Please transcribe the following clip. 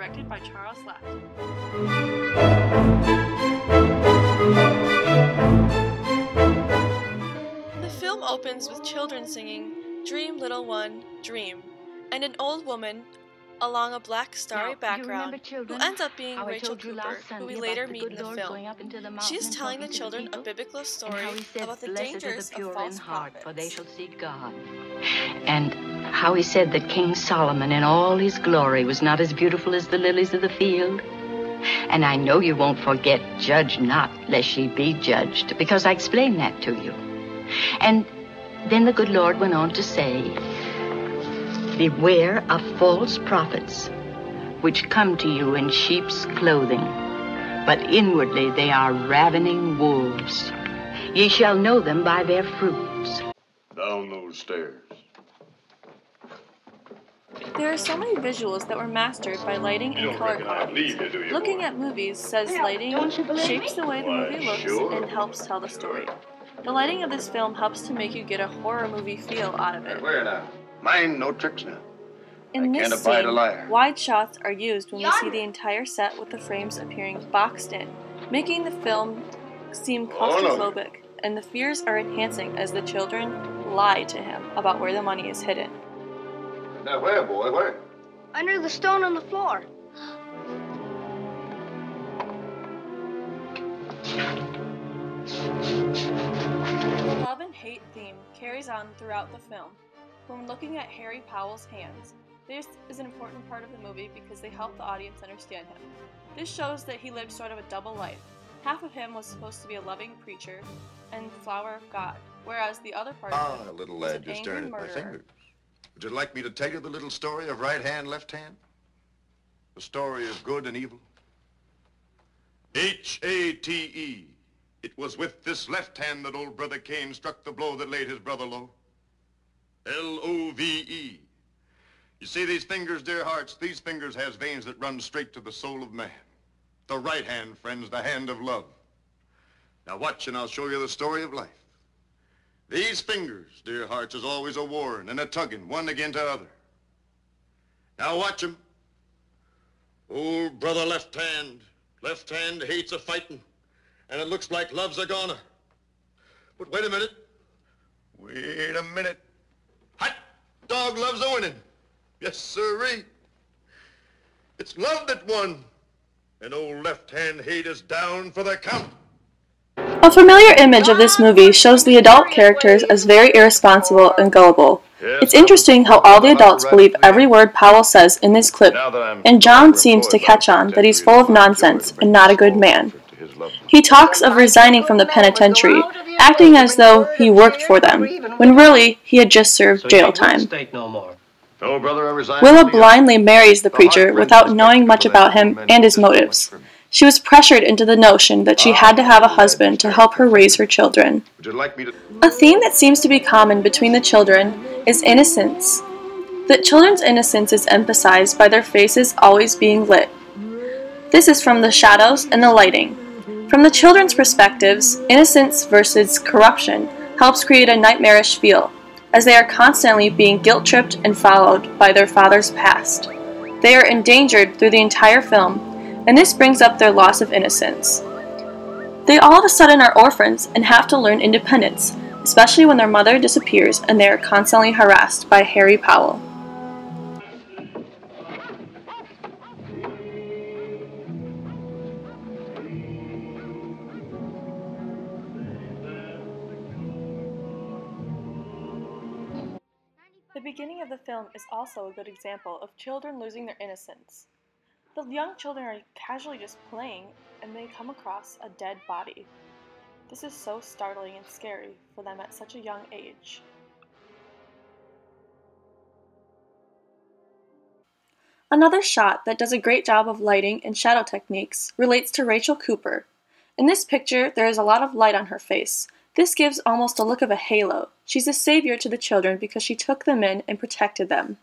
directed by Charles Latt. The film opens with children singing "Dream, Little One, Dream," and an old woman along a black starry background who ends up being Rachel Cooper, who we later meet in the film. She is telling the children a biblical story about the dangers of false prophets. For they shall see God. And how he said that King Solomon in all his glory was not as beautiful as the lilies of the field. And I know you won't forget, judge not, lest ye be judged, because I explained that to you. And then the good Lord went on to say, beware of false prophets, which come to you in sheep's clothing, but inwardly they are ravening wolves. Ye shall know them by their fruits. Down those stairs. There are so many visuals that were mastered by lighting and color corrections. Looking at movies says lighting shapes the way the movie looks and helps tell the story. The lighting of this film helps to make you get a horror movie feel out of it. Where now? Mine, no tricks now. In I this can't abide a scene, liar. wide shots are used when we see the entire set with the frames appearing boxed in, making the film seem claustrophobic, and the fears are enhancing as the children lie to him about where the money is hidden. Now where, boy, where? Under the stone on the floor. The love and hate theme carries on throughout the film. When looking at Harry Powell's hands, this is an important part of the movie because they help the audience understand him. This shows that he lived sort of a double life. Half of him was supposed to be a loving preacher and flower of God, whereas the other part of him little was lad, an you're angry staring at my murderer. fingers. Would you like me to tell you the little story of right hand, left hand? The story of good and evil? H-A-T-E. It was with this left hand that old brother Cain struck the blow that laid his brother low. L-O-V-E. You see these fingers, dear hearts? These fingers has veins that run straight to the soul of man. The right hand, friends, the hand of love. Now watch and I'll show you the story of life. These fingers, dear hearts, is always a warring and a tugging, one against the other. Now watch 'em. Old brother left hand hates a fighting, and it looks like love's a goner. But wait a minute. Wait a minute. Hot dog loves a winning. Yes, sirree. It's love that won, and old left hand hate is down for the count. A familiar image of this movie shows the adult characters as very irresponsible and gullible. It's interesting how all the adults believe every word Powell says in this clip, and John seems to catch on that he's full of nonsense and not a good man. He talks of resigning from the penitentiary, acting as though he worked for them, when really he had just served jail time. Willa blindly marries the preacher without knowing much about him and his motives. She was pressured into the notion that she had to have a husband to help her raise her children. A theme that seems to be common between the children is innocence. The children's innocence is emphasized by their faces always being lit. This is from the shadows and the lighting. From the children's perspectives, innocence versus corruption helps create a nightmarish feel, as they are constantly being guilt-tripped and followed by their father's past. They are endangered through the entire film, and this brings up their loss of innocence. They all of a sudden are orphans and have to learn independence, especially when their mother disappears and they are constantly harassed by Harry Powell. The beginning of the film is also a good example of children losing their innocence. The young children are casually just playing, and they come across a dead body. This is so startling and scary for them at such a young age. Another shot that does a great job of lighting and shadow techniques relates to Rachel Cooper. In this picture, there is a lot of light on her face. This gives almost a look of a halo. She's a savior to the children because she took them in and protected them.